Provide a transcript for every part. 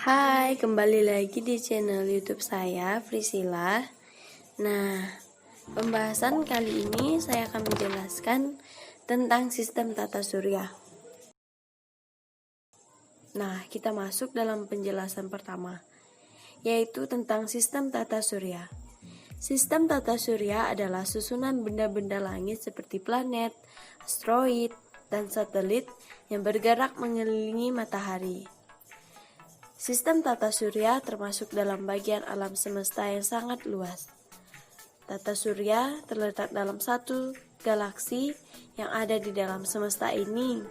Hai, kembali lagi di channel YouTube saya, Priscilla. Nah, pembahasan kali ini saya akan menjelaskan tentang sistem tata surya. Nah, kita masuk dalam penjelasan pertama, yaitu tentang sistem tata surya. Sistem tata surya adalah susunan benda-benda langit seperti planet, asteroid, dan satelit yang bergerak mengelilingi matahari. Sistem tata surya termasuk dalam bagian alam semesta yang sangat luas. Tata surya terletak dalam satu galaksi yang ada di dalam semesta ini,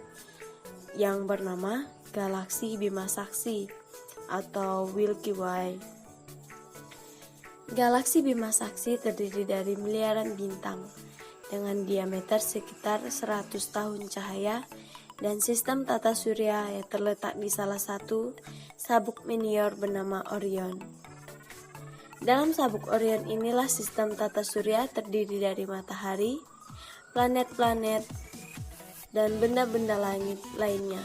yang bernama Galaksi Bima Sakti atau Milky Way. Galaksi Bima Sakti terdiri dari miliaran bintang dengan diameter sekitar 100 tahun cahaya dan sistem tata surya yang terletak di salah satu sabuk meteor bernama Orion. Dalam sabuk Orion inilah sistem tata surya terdiri dari matahari, planet-planet, dan benda-benda langit lainnya,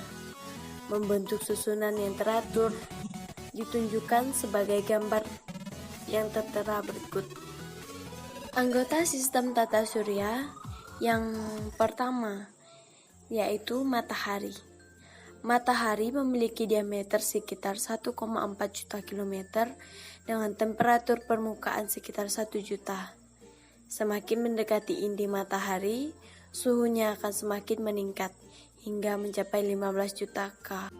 membentuk susunan yang teratur, ditunjukkan sebagai gambar yang tertera berikut. Anggota sistem tata surya yang pertama yaitu matahari. Matahari memiliki diameter sekitar 1,4 juta kilometer dengan temperatur permukaan sekitar 1 juta. Semakin mendekati inti matahari, suhunya akan semakin meningkat hingga mencapai 15 juta K.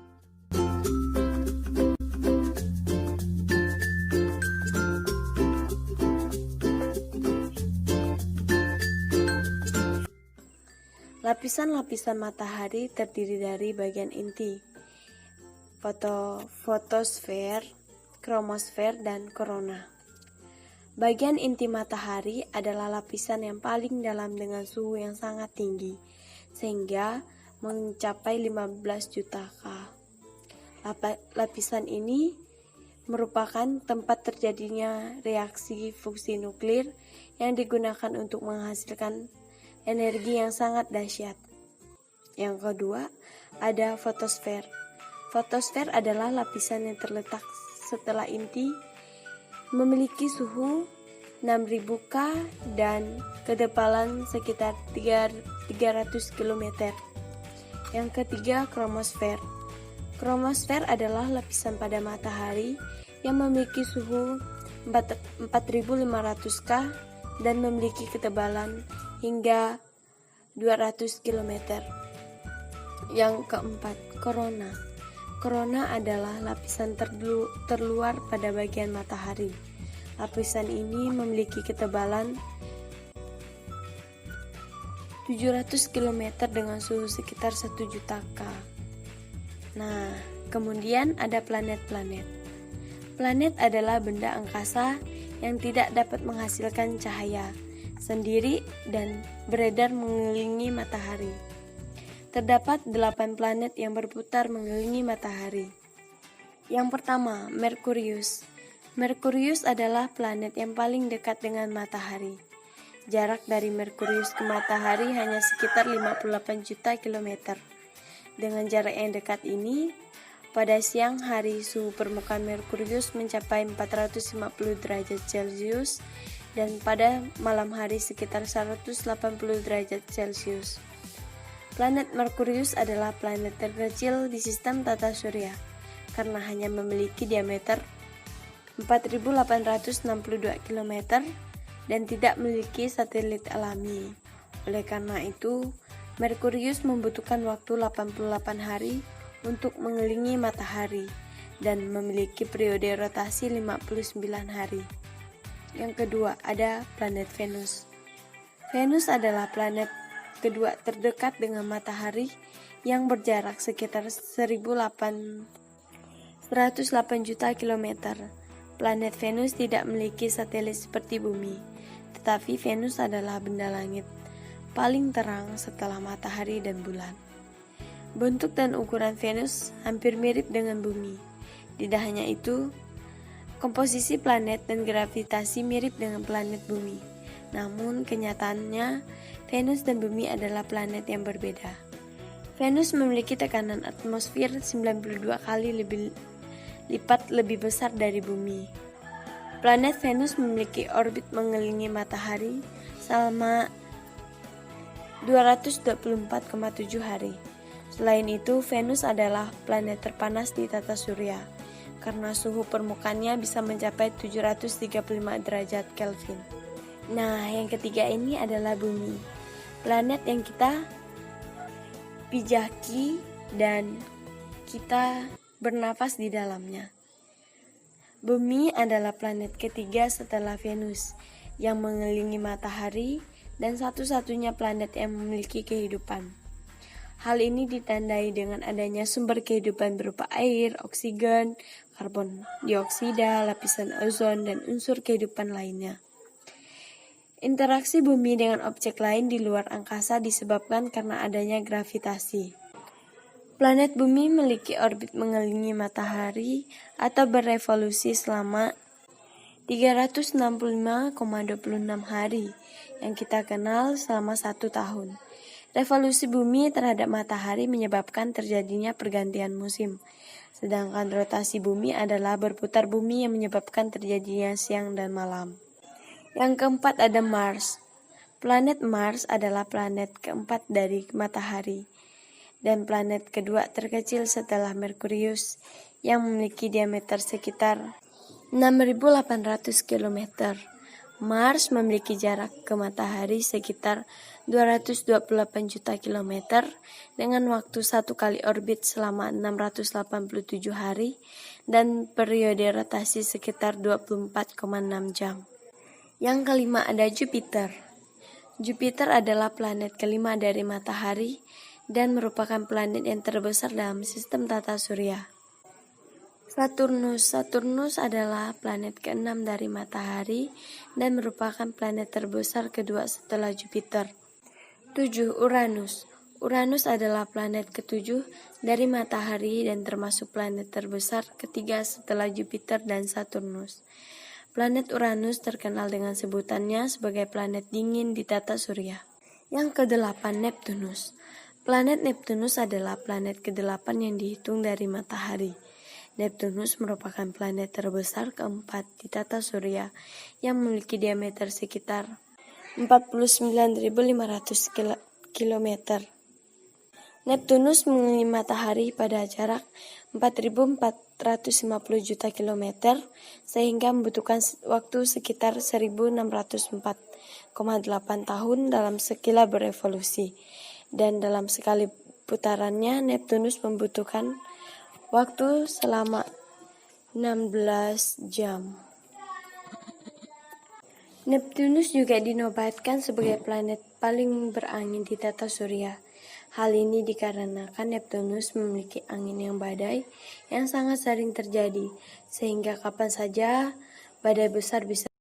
Lapisan-lapisan matahari terdiri dari bagian inti, fotosfer, kromosfer, dan korona. Bagian inti matahari adalah lapisan yang paling dalam dengan suhu yang sangat tinggi, sehingga mencapai 15 juta K. Lapisan ini merupakan tempat terjadinya reaksi fusi nuklir yang digunakan untuk menghasilkan energi yang sangat dahsyat. Yang kedua, ada fotosfer. Fotosfer adalah lapisan yang terletak setelah inti, memiliki suhu 6000 K dan ketebalan sekitar 300 km. Yang ketiga, kromosfer. Kromosfer adalah lapisan pada matahari yang memiliki suhu 4500 K dan memiliki ketebalan hingga 200 km. Yang keempat, korona. Korona adalah lapisan terluar pada bagian matahari. Lapisan ini memiliki ketebalan 700 km dengan suhu sekitar 1 juta K. Nah, kemudian ada planet-planet. Planet adalah benda angkasa yang tidak dapat menghasilkan cahaya sendiri dan beredar mengelilingi matahari. Terdapat 8 planet yang berputar mengelilingi matahari. Yang pertama, Merkurius. Merkurius adalah planet yang paling dekat dengan matahari. Jarak dari Merkurius ke matahari hanya sekitar 58 juta kilometer. Dengan jarak yang dekat ini, pada siang hari suhu permukaan Merkurius mencapai 450 derajat Celcius dan pada malam hari sekitar 180 derajat Celcius. Planet Merkurius adalah planet terkecil di sistem tata surya karena hanya memiliki diameter 4.862 km dan tidak memiliki satelit alami. Oleh karena itu, Merkurius membutuhkan waktu 88 hari untuk mengelilingi matahari dan memiliki periode rotasi 59 hari. Yang kedua, ada planet Venus. Venus adalah planet kedua terdekat dengan matahari yang berjarak sekitar 108 juta kilometer. Planet Venus tidak memiliki satelit seperti bumi, tetapi Venus adalah benda langit paling terang setelah matahari dan bulan. Bentuk dan ukuran Venus hampir mirip dengan bumi. Tidak hanya itu, komposisi planet dan gravitasi mirip dengan planet bumi. Namun kenyataannya, Venus dan bumi adalah planet yang berbeda. Venus memiliki tekanan atmosfer 92 kali lipat lebih besar dari Bumi. Planet Venus memiliki orbit mengelilingi matahari selama 224,7 hari. Selain itu, Venus adalah planet terpanas di tata surya karena suhu permukaannya bisa mencapai 735 derajat Kelvin. Nah, yang ketiga ini adalah Bumi, planet yang kita pijaki dan kita bernafas di dalamnya. Bumi adalah planet ketiga setelah Venus yang mengelilingi matahari dan satu-satunya planet yang memiliki kehidupan. Hal ini ditandai dengan adanya sumber kehidupan berupa air, oksigen, karbon dioksida, lapisan ozon, dan unsur kehidupan lainnya. Interaksi bumi dengan objek lain di luar angkasa disebabkan karena adanya gravitasi. Planet bumi memiliki orbit mengelilingi matahari atau berevolusi selama 365,26 hari yang kita kenal selama 1 tahun. Revolusi bumi terhadap matahari menyebabkan terjadinya pergantian musim, sedangkan rotasi bumi adalah berputar bumi yang menyebabkan terjadinya siang dan malam. Yang keempat ada Mars. Planet Mars adalah planet keempat dari matahari dan planet kedua terkecil setelah Merkurius yang memiliki diameter sekitar 6.800 km. Mars memiliki jarak ke matahari sekitar 228 juta kilometer dengan waktu 1 kali orbit selama 687 hari dan periode rotasi sekitar 24,6 jam. Yang kelima ada Jupiter. Jupiter adalah planet kelima dari matahari dan merupakan planet yang terbesar dalam sistem tata surya. Saturnus adalah planet ke-6 dari matahari dan merupakan planet terbesar kedua setelah Jupiter. 7. Uranus adalah planet ke-7 dari matahari dan termasuk planet terbesar ketiga setelah Jupiter dan Saturnus. Planet Uranus terkenal dengan sebutannya sebagai planet dingin di tata surya. Yang ke-8 Neptunus. Planet Neptunus adalah planet ke-8 yang dihitung dari matahari. Neptunus merupakan planet terbesar keempat di tata surya yang memiliki diameter sekitar 49.500 km. Neptunus mengelilingi matahari pada jarak 4.450 juta kilometer sehingga membutuhkan waktu sekitar 1.604,8 tahun dalam sekila berevolusi. Dan dalam sekali putarannya Neptunus membutuhkan waktu selama 16 jam. Neptunus juga dinobatkan sebagai planet paling berangin di tata surya. Hal ini dikarenakan Neptunus memiliki angin yang badai yang sangat sering terjadi, sehingga kapan saja badai besar bisa.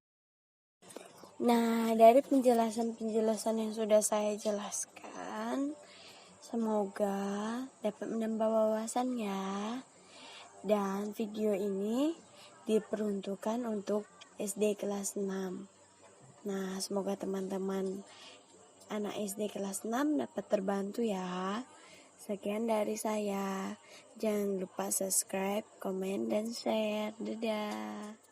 Nah, dari penjelasan-penjelasan yang sudah saya jelaskan, semoga dapat menambah wawasan ya. Dan video ini diperuntukkan untuk SD kelas 6. Nah, semoga teman-teman anak SD kelas 6 dapat terbantu ya. Sekian dari saya. Jangan lupa subscribe, komen, dan share. Dadah.